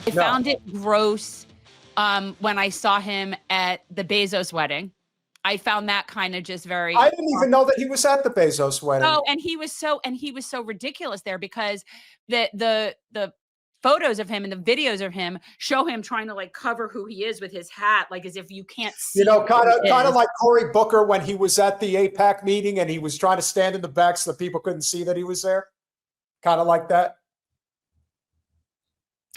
I found it gross when I saw him at the Bezos wedding. I found that kind of just very. I didn't even know that he was at the Bezos wedding. Oh, and he was so ridiculous there because the photos of him and the videos of him show him trying to like cover who he is with his hat, like as if you can't see. You know, kind of like Cory Booker when he was at the AIPAC meeting and he was trying to stand in the back so that people couldn't see that he was there. Kind of like that.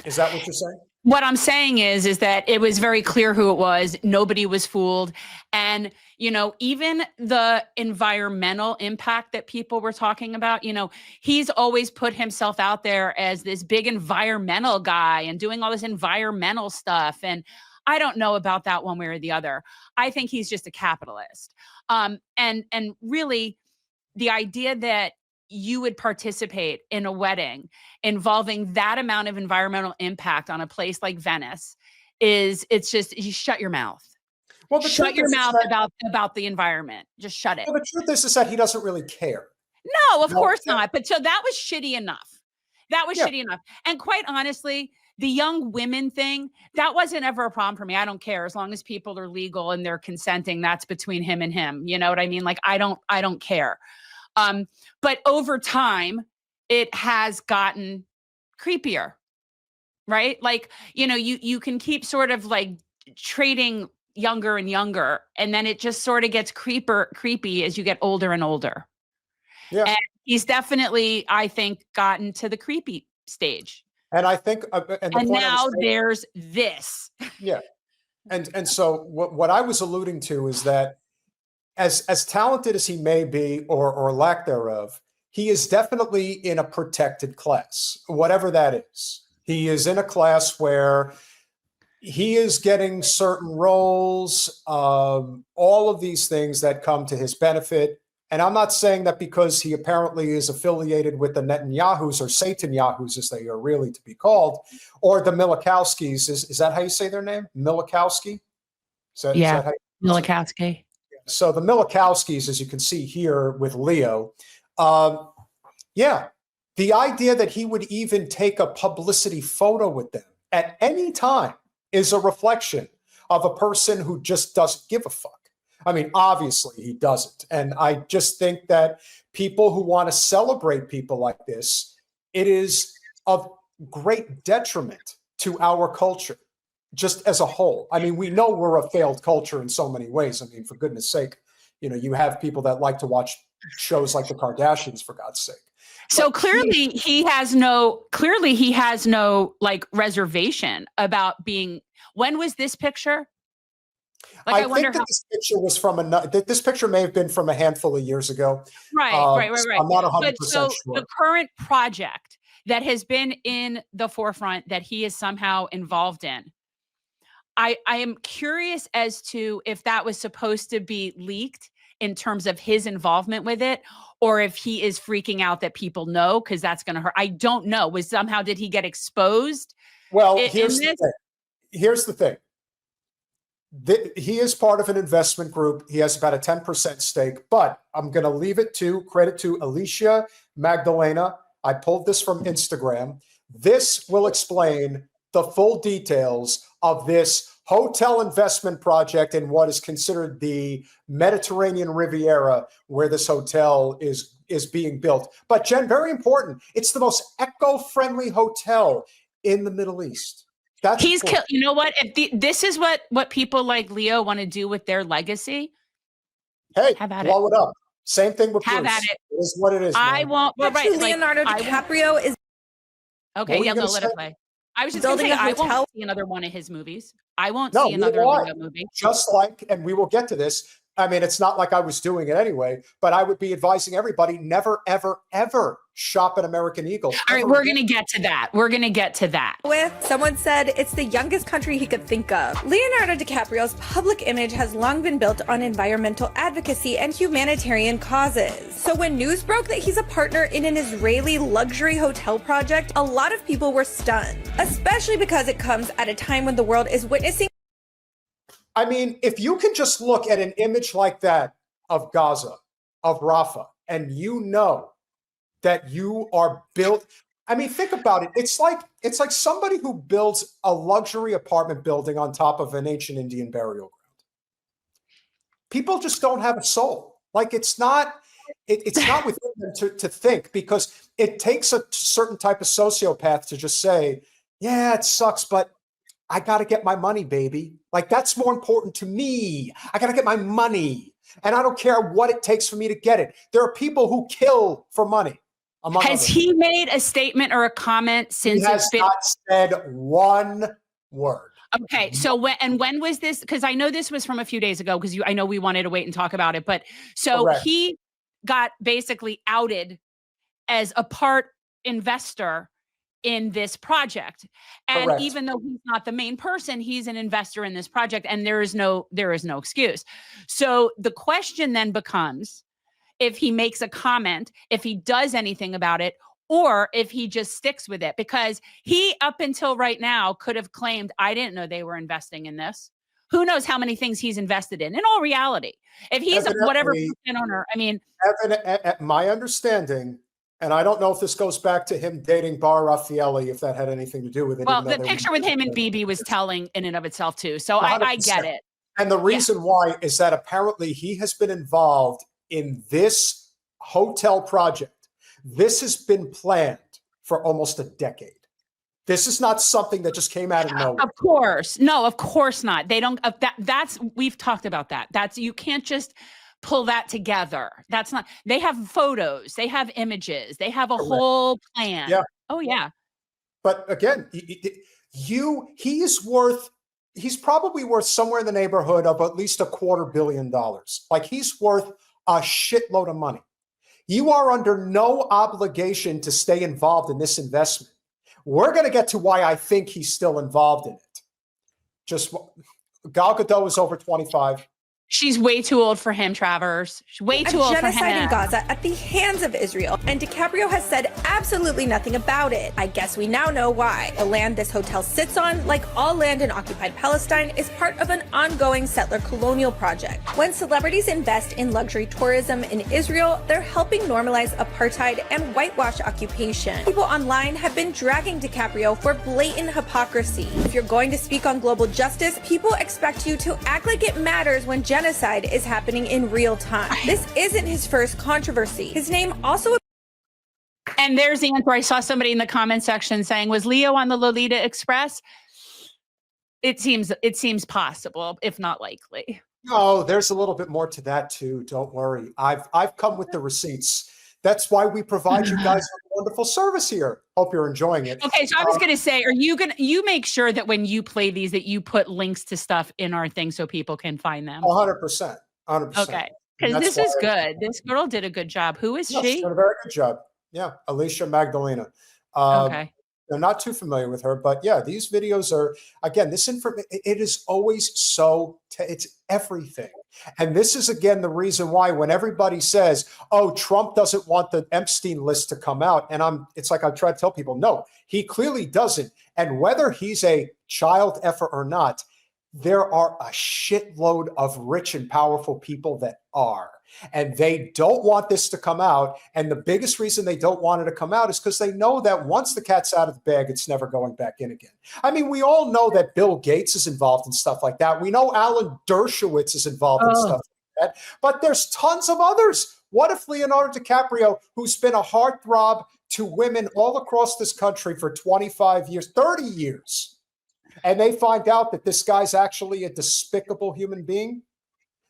Is that what you're saying? What I'm saying is that it was very clear who it was. Nobody was fooled. And, you know, even the environmental impact that people were talking about, you know, he's always put himself out there as this big environmental guy and doing all this environmental stuff. And I don't know about that one way or the other. I think he's just a capitalist. And really the idea that you would participate in a wedding involving that amount of environmental impact on a place like Venice it's just, you shut your mouth. Well, shut your mouth about the environment. Just shut it. Well, the truth is that he doesn't really care. No, of course not. But so that was shitty enough. That was shitty enough. And quite honestly, the young women thing, that wasn't ever a problem for me. I don't care. As long as people are legal and they're consenting, that's between him and him. You know what I mean? Like, I don't care. But over time, it has gotten creepier, right? Like, you know, you can keep sort of like trading younger and younger, and then it just sort of gets creepy as you get older and older. Yeah. And he's definitely, I think, gotten to the creepy stage. And I think, and now there's this. Yeah. And so what I was alluding to is that as talented as he may be, or lack thereof, he is definitely in a protected class, whatever that is. He is in a class where he is getting certain roles, all of these things that come to his benefit. And I'm not saying that because he apparently is affiliated with the Netanyahus or Satanyahus, as they are really to be called, or the Milikowskis. Is that how you say their name? Milikowski? Yeah, Milikowski. So the Milikowskis, as you can see here with Leo, the idea that he would even take a publicity photo with them at any time is a reflection of a person who just doesn't give a fuck. I mean, obviously he doesn't. And I just think that people who want to celebrate people like this, it is of great detriment to our culture. Just as a whole. I mean, we know we're a failed culture in so many ways. I mean, for goodness sake, you know, you have people that like to watch shows like the Kardashians, for God's sake. So clearly he has no like reservation about being. When was this picture? Like, I think that this picture was from this picture may have been from a handful of years ago. Right. I'm not 100% sure. The current project that has been in the forefront that he is somehow involved in, I am curious as to if that was supposed to be leaked in terms of his involvement with it, or if he is freaking out that people know, because that's going to hurt. I don't know. Did he get exposed? Well, here's the thing. He is part of an investment group. He has about a 10% stake, but I'm going to leave it to credit to Alicia Magdalena. I pulled this from Instagram. This will explain the full details of this hotel investment project in what is considered the Mediterranean Riviera, where this hotel is being built. But Jen, very important, it's the most eco-friendly hotel in the Middle East. That's you know what? If this is what people like Leo want to do with their legacy, hey, blow it up. Same thing with Have Bruce. at it. It is what it is. I won't. Well, right, Leonardo DiCaprio is. Okay, yeah, no, let it play. I was just going to say, I won't see another one of his movies. I won't see another Leo movie. Just like, and we will get to this. I mean, it's not like I was doing it anyway, but I would be advising everybody never, ever, ever shop at American Eagle. All right, we're going to get to that. Someone said it's the youngest country he could think of. Leonardo DiCaprio's public image has long been built on environmental advocacy and humanitarian causes. So when news broke that he's a partner in an Israeli luxury hotel project, a lot of people were stunned, especially because it comes at a time when the world is witnessing. I mean, if you can just look at an image like that of Gaza, of Rafah, and you know that you are built, I mean, think about it. It's like somebody who builds a luxury apartment building on top of an ancient Indian burial ground. People just don't have a soul. Like it's not within them to think, because it takes a certain type of sociopath to just say, yeah, it sucks, but I got to get my money, baby. Like that's more important to me. I got to get my money, and I don't care what it takes for me to get it. There are people who kill for money. Has he made a statement or a comment since? He has not said one word. Okay, so when was this? Because I know this was from a few days ago, because I know we wanted to wait and talk about it. But so Correct. He got basically outed as a part investor in this project. And Correct. Even though he's not the main person, he's an investor in this project, and there is no excuse. So the question then becomes, if he makes a comment, if he does anything about it, or if he just sticks with it, because he, up until right now, could have claimed, I didn't know they were investing in this. Who knows how many things he's invested in all reality. If he's whatever percent owner, I mean. My understanding, and I don't know if this goes back to him dating Bar Raffaelli, if that had anything to do with it. Well, the picture with him and Bibi was telling in and of itself too. So I get it. And the reason why is that apparently he has been involved in this hotel project. This has been planned for almost a decade. This is not something that just came out of nowhere. Of course. No, of course not. They don't, we've talked about that. You can't just pull that together. That's not, they have photos, they have images, they have a whole plan. Yeah. Oh yeah. But again, he's probably worth somewhere in the neighborhood of at least $250 million. Like he's worth a shitload of money. You are under no obligation to stay involved in this investment. We're going to get to why I think he's still involved in it. Just Gal Gadot is over 25. She's way too old for him, Travers. She's way too old for him. Genocide in Gaza at the hands of Israel, and DiCaprio has said absolutely nothing about it. I guess we now know why. The land this hotel sits on, like all land in occupied Palestine, is part of an ongoing settler colonial project. When celebrities invest in luxury tourism in Israel, they're helping normalize apartheid and whitewash occupation. People online have been dragging DiCaprio for blatant hypocrisy. If you're going to speak on global justice, people expect you to act like it matters when genocide is happening in real time. This isn't his first controversy. His name also. And there's the answer. I saw somebody in the comment section saying, was Leo on the Lolita Express? It seems possible, if not likely. No, there's a little bit more to that too. Don't worry. I've come with the receipts. That's why we provide you guys with wonderful service here. Hope you're enjoying it. Okay, so I was going to say, you make sure that when you play these, that you put links to stuff in our thing so people can find them? 100%. 100%. Okay, because this is good. This girl did a good job. Who is she? She did a very good job. Yeah, Alicia Magdalena. Okay. They're not too familiar with her, but yeah, these videos are, again, this information, it is always so, it's everything. And this is, again, the reason why when everybody says, oh, Trump doesn't want the Epstein list to come out. And it's like I try to tell people, no, he clearly doesn't. And whether he's a child effer or not, there are a shitload of rich and powerful people that are. And they don't want this to come out. And the biggest reason they don't want it to come out is because they know that once the cat's out of the bag, it's never going back in again. I mean, we all know that Bill Gates is involved in stuff like that. We know Alan Dershowitz is involved in stuff like that. But there's tons of others. What if Leonardo DiCaprio, who's been a heartthrob to women all across this country for 25 years, 30 years, and they find out that this guy's actually a despicable human being?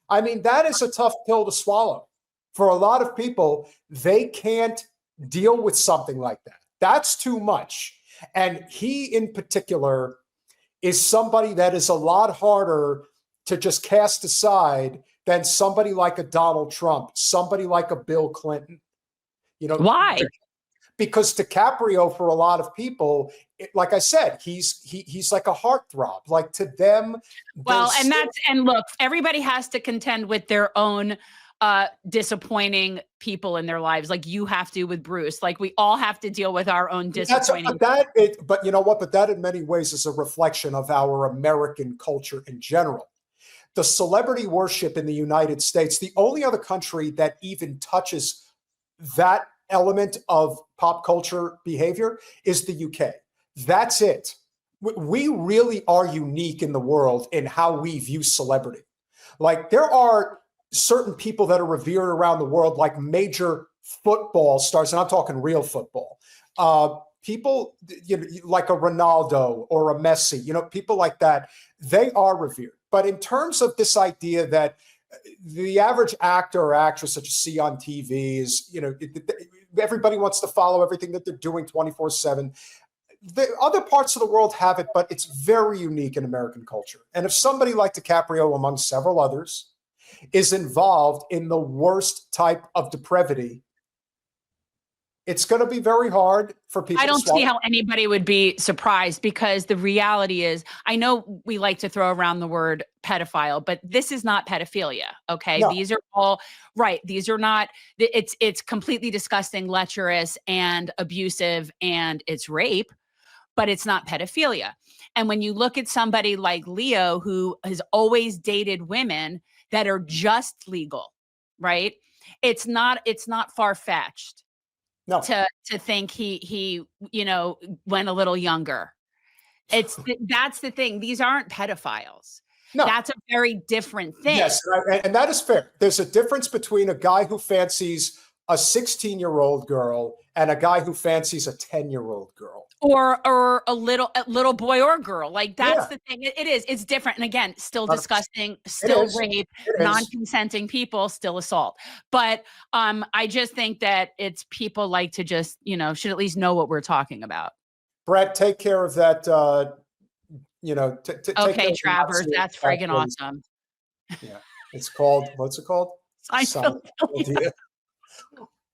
I mean, that is a tough pill to swallow. For a lot of people, they can't deal with something like that. That's too much. And he, in particular, is somebody that is a lot harder to just cast aside than somebody like a Donald Trump, somebody like a Bill Clinton. You know, why? Because DiCaprio, for a lot of people, like I said, he's like a heartthrob. Like to them, well, and look, everybody has to contend with their own disappointing people in their lives. Like you have to with Bruce. Like we all have to deal with our own disappointing. But you know what? But that in many ways is a reflection of our American culture in general. The celebrity worship in the United States, the only other country that even touches that element of pop culture behavior is the UK. That's it. We really are unique in the world in how we view celebrity. Like, there are certain people that are revered around the world, like major football stars, and I'm talking real football. People, like a Ronaldo or a Messi, people like that, they are revered. But in terms of this idea that the average actor or actress that you see on TV is, everybody wants to follow everything that they're doing 24/7. The other parts of the world have it, but it's very unique in American culture. And if somebody like DiCaprio, among several others, is involved in the worst type of depravity, it's going to be very hard for people. I don't see how anybody would be surprised, because the reality is, I know we like to throw around the word pedophile, but this is not pedophilia. Okay. No. These are all right. These are not, it's completely disgusting, lecherous, and abusive, and it's rape, but it's not pedophilia. And when you look at somebody like Leo, who has always dated women that are just legal, right? It's not far-fetched. No. To think he went a little younger. That's the thing. These aren't pedophiles. No. That's a very different thing. Yes, and that is fair. There's a difference between a guy who fancies a 16-year-old girl and a guy who fancies a 10-year-old girl. Or a little boy or girl. Like, that's the thing. It's different. And again, still disgusting, still rape, non-consenting people, still assault. But I just think that it's people like to just, should at least know what we're talking about. Brett, take care of that. Okay, Travers, that's friggin' awesome. Yeah, it's called, what's it called? Seinfeld.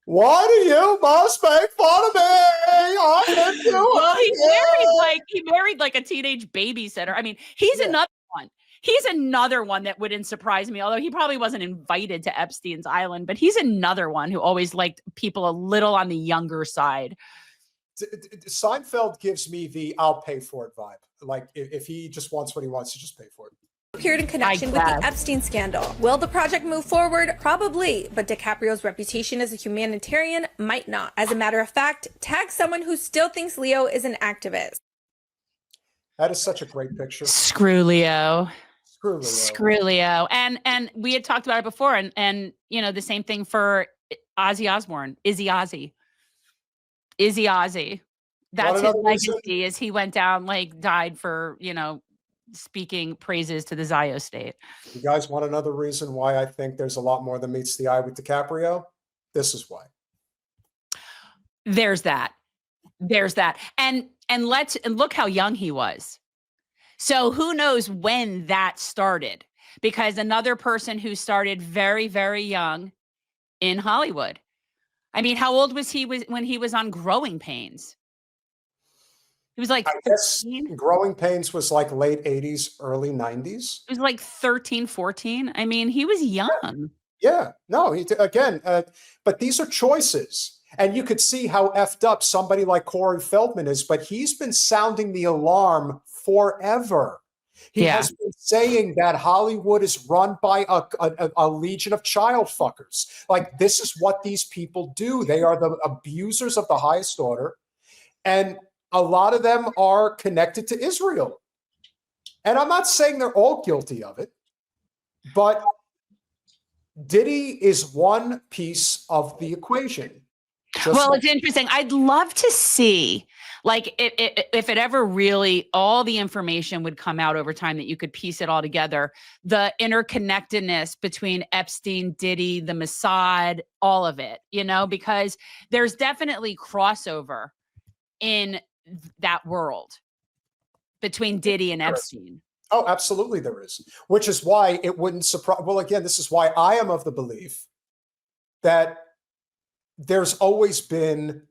Why do you must make fun of me? I didn't do Well, he married like a teenage babysitter. I mean, he's another one. He's another one that wouldn't surprise me, although he probably wasn't invited to Epstein's island, but he's another one who always liked people a little on the younger side. Seinfeld gives me the I'll pay for it vibe. Like, if he just wants what he wants, to just pay for it. Appeared in connection with the Epstein scandal. Will the project move forward? Probably, but DiCaprio's reputation as a humanitarian might not. As a matter of fact, tag someone who still thinks Leo is an activist. That is such a great picture. Screw Leo. Screw Leo. Screw Leo. And we had talked about it before, and the same thing for Ozzy Osbourne, Izzy Ozzy. That's his legacy, is he went down, died for, speaking praises to the Zio state. You guys want another reason why I think there's a lot more than meets the eye with DiCaprio? This is why. There's that. And look how young he was. So who knows when that started? Because another person who started very, very young in Hollywood. I mean, how old was he when he was on Growing Pains? He was like 13. Growing Pains was like late 80s, early 90s. It was like 13, 14. I mean, he was young. Yeah. No, but these are choices. And you could see how effed up somebody like Corey Feldman is, but he's been sounding the alarm forever. He has been saying that Hollywood is run by a legion of child fuckers. Like, this is what these people do. They are the abusers of the highest order. And a lot of them are connected to Israel. And I'm not saying they're all guilty of it, but Diddy is one piece of the equation. It's interesting. I'd love to see, if it ever really, all the information would come out over time that you could piece it all together, the interconnectedness between Epstein, Diddy, the Mossad, all of it, because there's definitely crossover in that world between Diddy and Epstein. Oh, absolutely there is. Which is why it wouldn't surprise. Well, again, this is why I am of the belief that there's always been,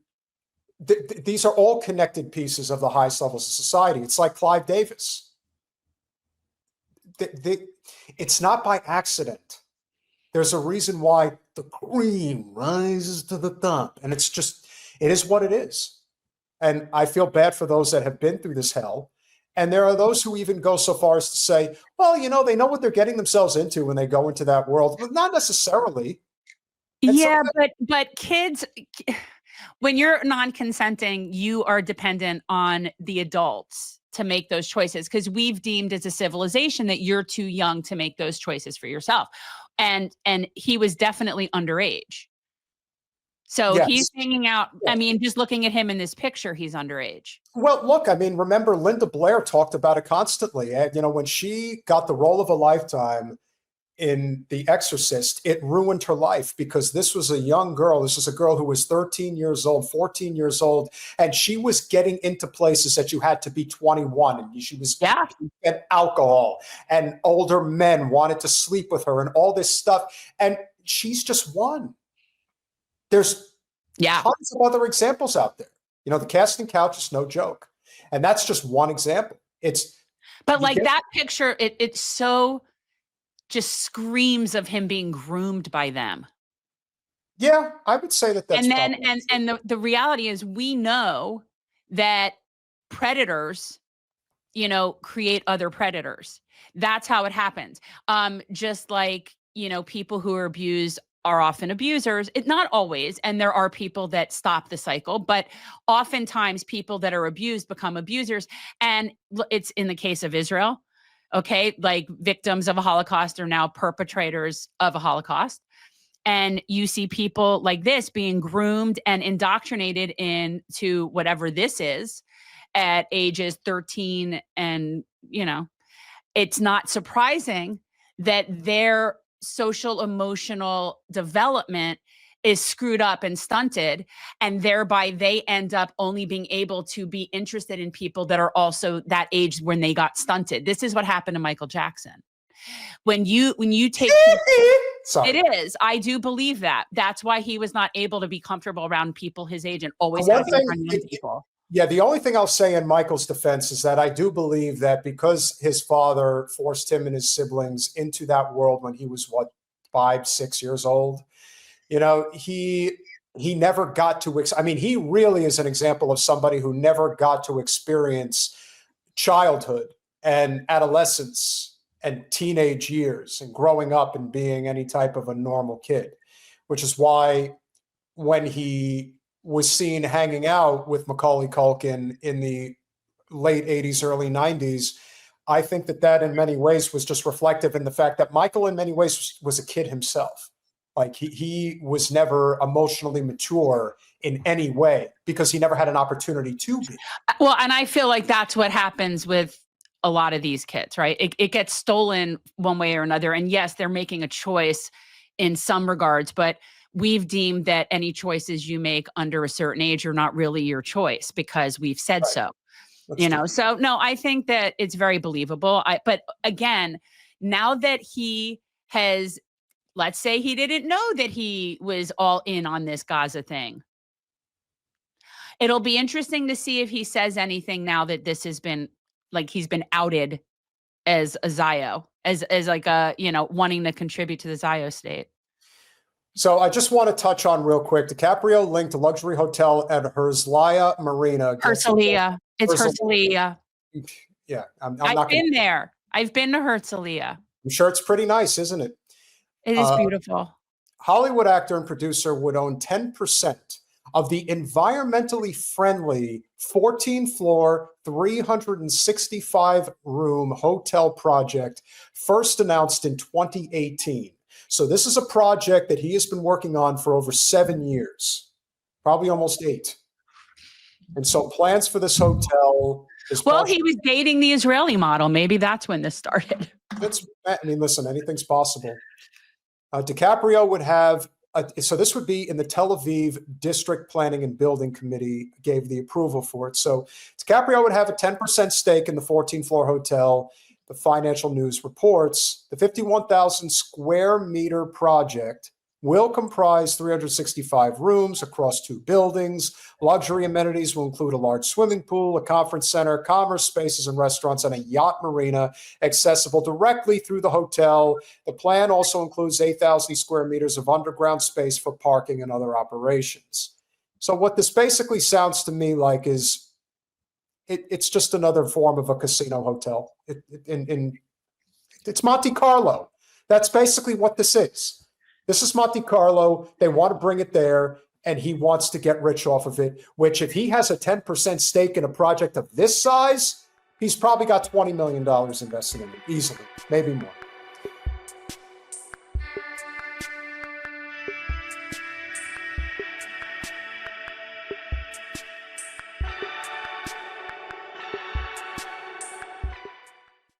these are all connected pieces of the highest levels of society. It's like Clive Davis. It's not by accident. There's a reason why the cream rises to the top. And it is what it is. And I feel bad for those that have been through this hell. And there are those who even go so far as to say, well, they know what they're getting themselves into when they go into that world. But not necessarily. And but kids, when you're non-consenting, you are dependent on the adults to make those choices, because we've deemed as a civilization that you're too young to make those choices for yourself. And he was definitely underage. So Yes. he's hanging out. Yeah. I mean, just looking at him in this picture, he's underage. Well, look, I mean, remember Linda Blair talked about it constantly. You know, when she got the role of a lifetime in The Exorcist, it ruined her life, because this was a young girl. This was a girl who was 13 years old, 14 years old, and she was getting into places that you had to be 21, and she was getting alcohol, and older men wanted to sleep with her and all this stuff. And she's just one. There's tons of other examples out there. You know, the casting couch is no joke. And that's just one example. But like that picture, it's so just screams of him being groomed by them. Yeah, I would say that's and then and the reality is, we know that predators, you know, create other predators. That's how it happens. Just like, you know, people who are abused are often abusers. Not always, and there are people that stop the cycle, but oftentimes people that are abused become abusers. And it's in the case of Israel. Okay, like victims of a Holocaust are now perpetrators of a Holocaust. And you see people like this being groomed and indoctrinated into whatever this is at ages 13. And, you know, it's not surprising that their social emotional development is screwed up and stunted, and thereby they end up only being able to be interested in people that are also that age when they got stunted. This is what happened to Michael Jackson. When you take it is, I do believe that. That's why he was not able to be comfortable around people his age and always having around young people. Yeah, the only thing I'll say in Michael's defense is that I do believe that because his father forced him and his siblings into that world when he was, 5, 6 years old, you know, he never got to, I mean, he really is an example of somebody who never got to experience childhood and adolescence and teenage years and growing up and being any type of a normal kid, which is why when he was seen hanging out with Macaulay Culkin in the late 80s, early 90s, I think that in many ways was just reflective in the fact that Michael in many ways was a kid himself. Like he was never emotionally mature in any way because he never had an opportunity to be. Well, and I feel like that's what happens with a lot of these kids, right? It gets stolen one way or another. And yes, they're making a choice in some regards, but we've deemed that any choices you make under a certain age are not really your choice because we've said so. That's you know, true. So no, I think that it's very believable. But again, now that he has, let's say he didn't know that he was all in on this Gaza thing. It'll be interesting to see if he says anything now that this has been, like, he's been outed as a Zio, as like a, you know, wanting to contribute to the Zio state. So I just want to touch on real quick, DiCaprio linked a luxury hotel at Herzliya Marina. Herzliya. It's Herzliya. Yeah. I've been there. I've been to Herzliya. I'm sure it's pretty nice, isn't it? It is beautiful. Hollywood actor and producer would own 10% of the environmentally friendly 14-floor, 365-room hotel project first announced in 2018. So this is a project that he has been working on for over 7 years, probably almost 8. And so plans for this hotel is... Well, he was dating the Israeli model. Maybe that's when this started. I mean, listen, anything's possible. DiCaprio would have... so this would be in the Tel Aviv District Planning and Building Committee gave the approval for it. So DiCaprio would have a 10% stake in the 14-floor hotel. The Financial News reports the 51,000 square meter project will comprise 365 rooms across 2 buildings. Luxury amenities will include a large swimming pool, a conference center, commerce spaces and restaurants, and a yacht marina accessible directly through the hotel. The plan also includes 8,000 square meters of underground space for parking and other operations. So what this basically sounds to me like is it's just another form of a casino hotel. It's Monte Carlo. That's basically what this is. This is Monte Carlo. They want to bring it there. and he wants to get rich off of it, which if he has a 10% stake in a project of this size, he's probably got $20 million invested in it easily, maybe more.